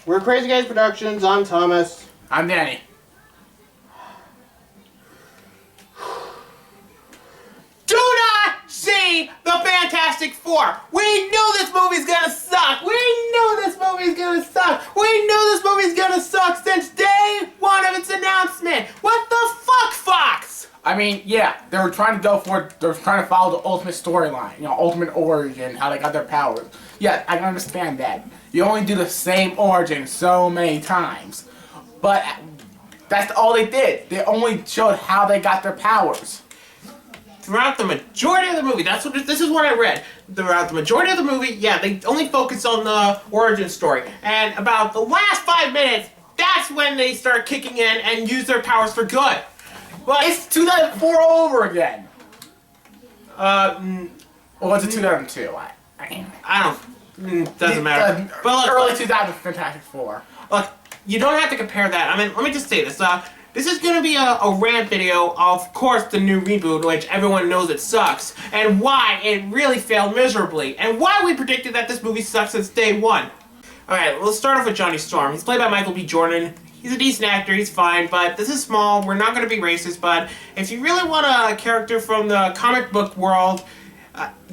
We're Crazy Guys Productions. I'm Thomas. I'm Danny. Do not see the Fantastic Four. We knew this movie's gonna suck. We knew this movie's gonna suck. We knew this movie's gonna suck since day one of its announcement. What the fuck, Fox? I mean, yeah, they were trying to follow the ultimate storyline, ultimate origin, how they got their powers. Yeah, I can understand that. You only do the same origin so many times. But that's all they did. They only showed how they got their powers. Throughout the majority of the movie, this is what I read. Throughout the majority of the movie, yeah, they only focus on the origin story. And about the last 5 minutes, that's when they start kicking in and use their powers for good. But It's 2004 all over again. Or Or was it 2002? I don't. Doesn't matter. But look, early 2000 Fantastic Four. Look, you don't have to compare that. I mean, let me just say this. This is going to be a rant video, of course, the new reboot, which everyone knows it sucks, and why it really failed miserably, and why we predicted that this movie sucks since day one. Alright, let's start off with Johnny Storm. He's played by Michael B. Jordan. He's a decent actor, he's fine, but this is small. We're not going to be racist, but if you really want a character from the comic book world,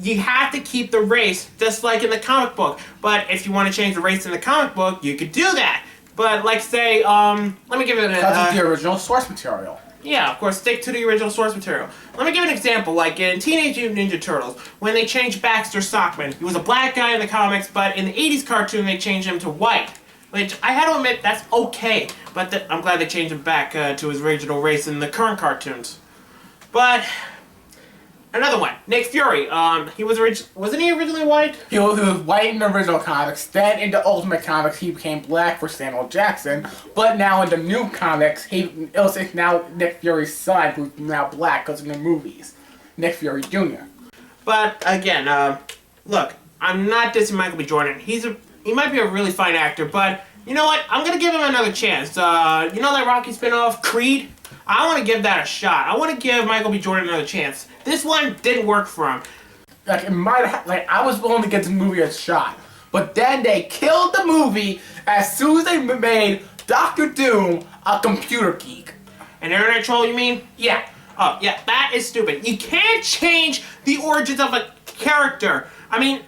you have to keep the race just like in the comic book. But if you want to change the race in the comic book, you could do that. But like say, let me give it Because it's the original source material. Yeah, of course, stick to the original source material. Let me give an example, like in Teenage Mutant Ninja Turtles, when they changed Baxter Stockman. He was a black guy in the comics, but in the 80s cartoon they changed him to white. Which, I had to admit, that's okay. But I'm glad they changed him back to his original race in the current cartoons. But another one, Nick Fury. He wasn't he originally white? He was white in the original comics, then in the Ultimate Comics he became black for Samuel Jackson, but now in the new comics, it's now Nick Fury's son who's now black because of the movies. Nick Fury Jr. But again, look, I'm not dissing Michael B. Jordan. He might be a really fine actor, but you know what? I'm gonna give him another chance. You know that Rocky spinoff, Creed? I want to give that a shot. I want to give Michael B. Jordan another chance. This one didn't work for him. I was willing to give the movie a shot, but then they killed the movie as soon as they made Dr. Doom a computer geek. An internet troll, you mean? Yeah. Oh, yeah, that is stupid. You can't change the origins of a character. I mean,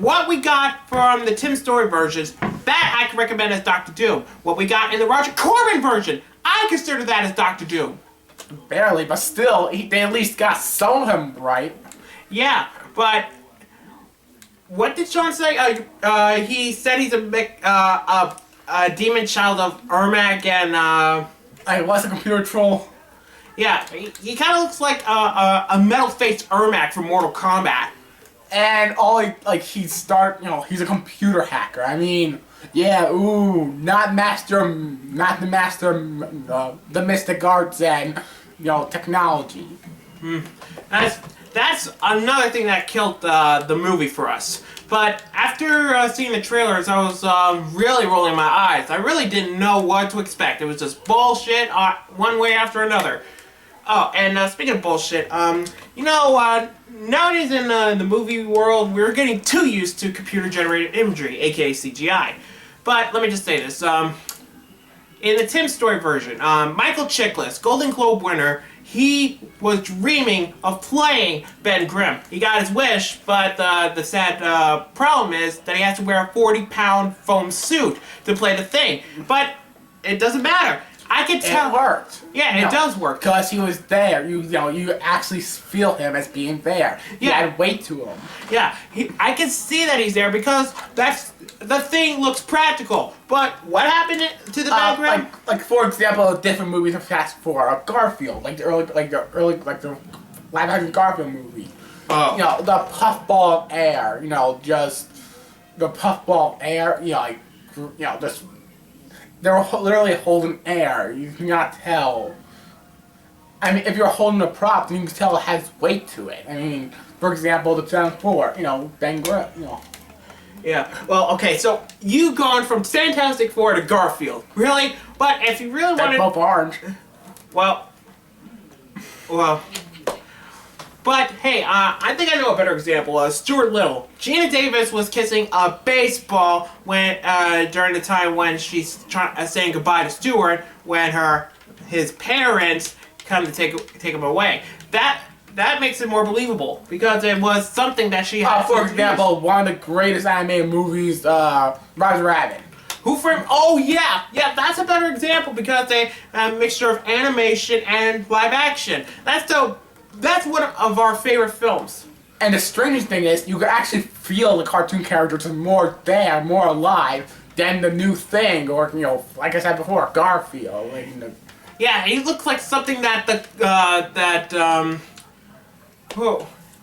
what we got from the Tim Story versions, that I can recommend as Dr. Doom. What we got in the Roger Corman version, I consider that as Dr. Doom. Barely, but still, they at least got some of him right. Yeah, but what did Sean say? He said he's a demon child of Ermac and Like, what's a computer troll? yeah, he kind of looks like a metal-faced Ermac from Mortal Kombat. And he's a computer hacker. I mean, yeah, not the master, the mystic arts and, technology. That's another thing that killed the movie for us. But after seeing the trailers, I was really rolling my eyes. I really didn't know what to expect. It was just bullshit one way after another. Oh, and speaking of bullshit, nowadays in the movie world, we're getting too used to computer-generated imagery, aka CGI. But let me just say this. In the Tim Story version, Michael Chiklis, Golden Globe winner, he was dreaming of playing Ben Grimm. He got his wish, but the sad problem is that he has to wear a 40-pound foam suit to play the Thing. But it doesn't matter. I can tell. It worked. Yeah, it does work. Because he was there. You actually feel him as being there. You had weight to him. Yeah, I can see that he's there because the Thing looks practical. But what happened to the background? Like for example, different movies of Fast Four, Garfield, like the live action Garfield movie. Oh. The puffball of air. Just the puffball of air. Just. They were literally holding air. You cannot tell. I mean, if you're holding a prop, then you can tell it has weight to it. I mean, for example, the Transformer, Ben Grimm, Yeah, well, okay, so you've gone from Fantastic Four to Garfield. Really? But if you really They're wanted... both orange. Well... But hey, I think I know a better example. Stuart Little. Gina Davis was kissing a baseball when during the time when she's saying goodbye to Stuart when his parents come to take him away. That makes it more believable because it was something that she had. For example, one of the greatest animated movies, Roger Rabbit. Who Framed? Oh yeah, that's a better example because they a mixture of animation and live action. That's one of our favorite films. And the strangest thing is, you can actually feel the cartoon characters are more there, more alive than the new thing, or like I said before, Garfield. Yeah, he looks like something that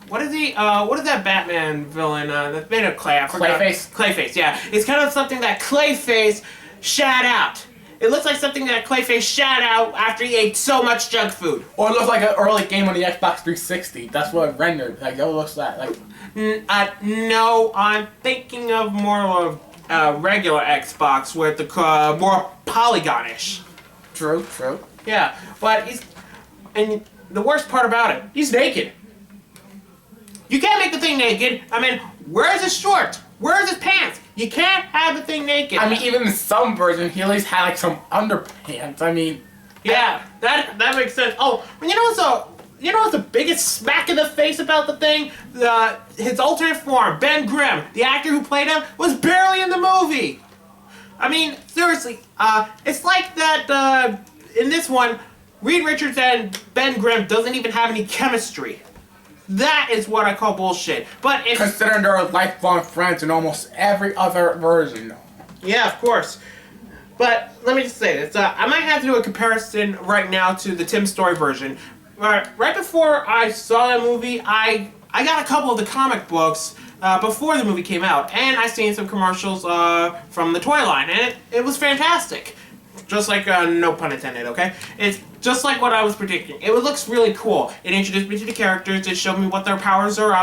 what is he? What is that Batman villain that's made of clay? Clayface? Clayface, yeah. It's kind of something that Clayface shat out. It looks like something that Clayface shat out after he ate so much junk food. Or it looks like an early game on the Xbox 360. That's what it rendered. Like, it looks like. No, I'm thinking of more of a regular Xbox with the more polygonish. True. Yeah, but and the worst part about it, he's naked. You can't make the thing naked. I mean, where's his shorts? Where's his pants? You can't have the thing naked. I mean, even in some versions, he at least had like some underpants. I mean, yeah, that makes sense. Oh, you know what's the biggest smack in the face about the thing? His alternate form, Ben Grimm, the actor who played him, was barely in the movie. I mean, seriously, it's like that in this one, Reed Richards and Ben Grimm doesn't even have any chemistry. That is what I call bullshit. But considering they're lifelong friends in almost every other version. Yeah, of course. But let me just say this. I might have to do a comparison right now to the Tim Story version. Right before I saw that movie, I got a couple of the comic books before the movie came out, and I seen some commercials from the toy line, and it was fantastic. Just like, no pun intended, okay? It's just like what I was predicting. It looks really cool. It introduced me to the characters, it showed me what their powers are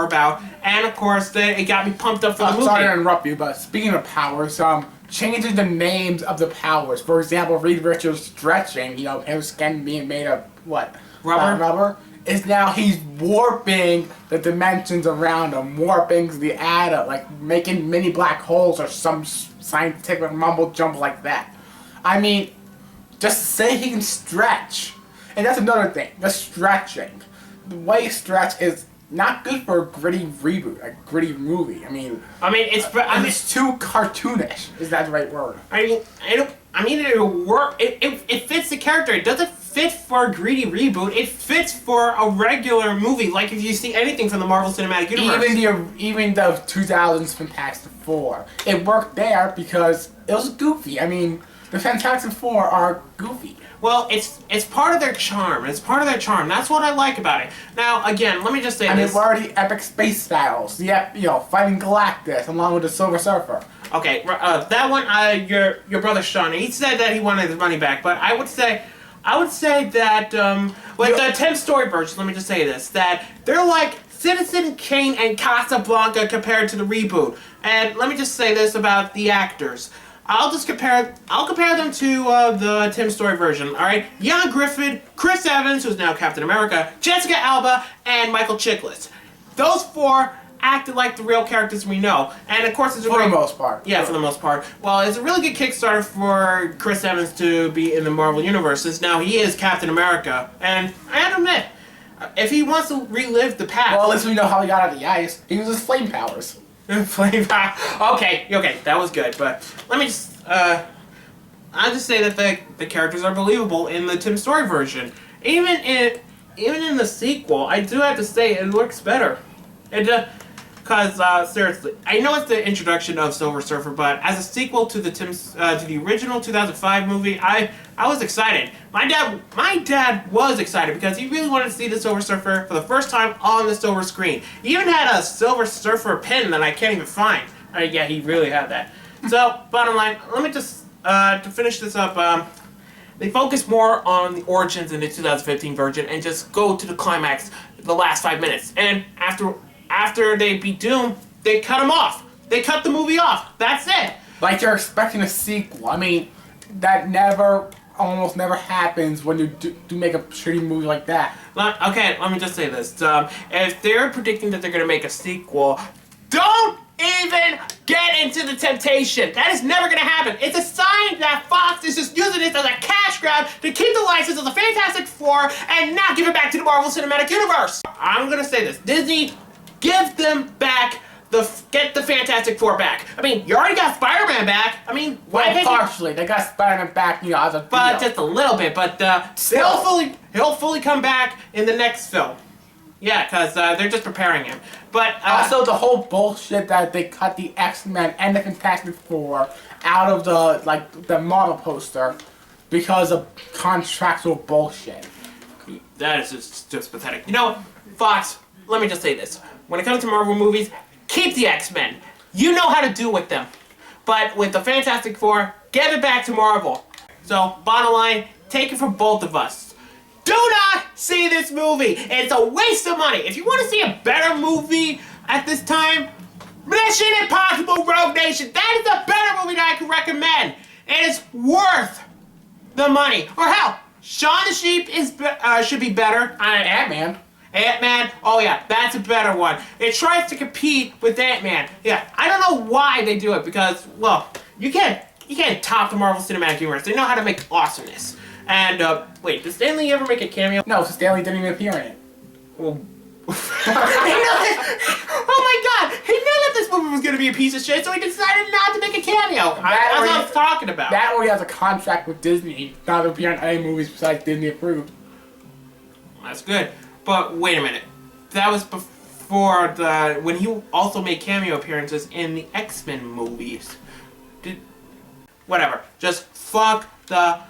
about, and of course, it got me pumped up for the movie. Sorry to interrupt you, but speaking of powers, changing the names of the powers. For example, Reed Richards stretching, his skin being made of, what? Rubber. Is now he's warping the dimensions around him, warping the atom, like making mini black holes or some scientific mumble jump like that. I mean, just say he can stretch. And that's another thing, the stretching. The way he stretch is not good for a gritty reboot, a gritty movie. I mean, it's too cartoonish. Is that the right word? It'll work. It fits the character. It doesn't fit for a greedy reboot. It fits for a regular movie. Like if you see anything from the Marvel Cinematic Universe. Even the 2000s Fantastic Four, it worked there because it was goofy. I mean, the Fantastic Four are goofy. Well, it's part of their charm. It's part of their charm. That's what I like about it. Now, again, let me just say this. I mean, we're already epic space battles. Yep, fighting Galactus along with the Silver Surfer. Okay, that one, your brother Sean, he said that he wanted his money back, but I would say that with the Tim Story version, let me just say this, that they're like Citizen Kane and Casablanca compared to the reboot. And let me just say this about the actors. I'll compare them to the Tim Story version, alright? Jan Griffith, Chris Evans, who's now Captain America, Jessica Alba, and Michael Chiklis. Those four acted like the real characters we know. And of course, for the most part. Yeah, for the most part. Well, it's a really good Kickstarter for Chris Evans to be in the Marvel Universe, since now he is Captain America. And I have to admit, if he wants to relive the past... Well, at least we know how he got out of the ice. He uses flame powers. Okay, that was good, but let me just, I'll just say that the characters are believable in the Tim Story version. Even in the sequel, I do have to say it looks better. Because, seriously, I know it's the introduction of Silver Surfer, but as a sequel to the original 2005 movie, I was excited. My dad was excited because he really wanted to see the Silver Surfer for the first time on the silver screen. He even had a Silver Surfer pin that I can't even find. Yeah, he really had that. So, bottom line, let me just, to finish this up, they focus more on the origins in the 2015 version and just go to the climax the last 5 minutes. And after they beat Doom, they cut him off. They cut the movie off. That's it. Like you're expecting a sequel. I mean, that never almost never happens when you do make a shitty movie like that. Okay, let me just say this. If they're predicting that they're going to make a sequel, don't even get into the temptation. That is never going to happen. It's a sign that Fox is just using this as a cash grab to keep the license of the Fantastic Four and not give it back to the Marvel Cinematic Universe. I'm going to say this. Disney, give them back get the Fantastic Four back. I mean, you already got Spider-Man back. I mean, why can't partially. They got Spider-Man back, you know, as a but just a little bit. But he'll fully come back in the next film. Yeah, because they're just preparing him. But also the whole bullshit that they cut the X-Men and the Fantastic Four out of the Marvel poster because of contractual bullshit. That is just pathetic. You know, Fox, let me just say this. When it comes to Marvel movies, keep the X-Men. You know how to do with them. But with the Fantastic Four, give it back to Marvel. So, bottom line, take it from both of us. Do not see this movie. It's a waste of money. If you want to see a better movie at this time, Mission Impossible Rogue Nation. That is a better movie that I can recommend. It is worth the money. Or hell, Shaun the Sheep should be better. Ant-Man. Ant-Man, oh yeah, that's a better one. It tries to compete with Ant-Man. Yeah, I don't know why they do it because, well, you can't top the Marvel Cinematic Universe. They know how to make awesomeness. And, wait, did Stan Lee ever make a cameo? No, so Stan Lee didn't even appear in it. Well, oh my god, he knew that this movie was going to be a piece of shit, so he decided not to make a cameo. That's what I'm talking about. That or he has a contract with Disney not to appear in any movies besides Disney approved. That's good. But wait a minute. That was before when he also made cameo appearances in the X-Men movies. Whatever. Just fuck the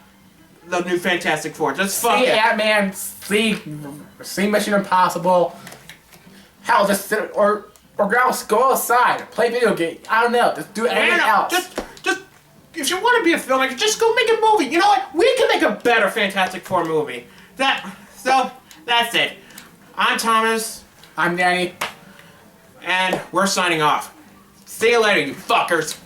new Fantastic Four. Just fuck it. Ant-Man, see Mission Impossible. Hell, just sit or go outside, play video game. I don't know. Just do anything else. Just if you want to be a filmmaker, just go make a movie. You know what? We can make a better Fantastic Four movie. So that's it. I'm Thomas. I'm Danny. And we're signing off. See you later, you fuckers.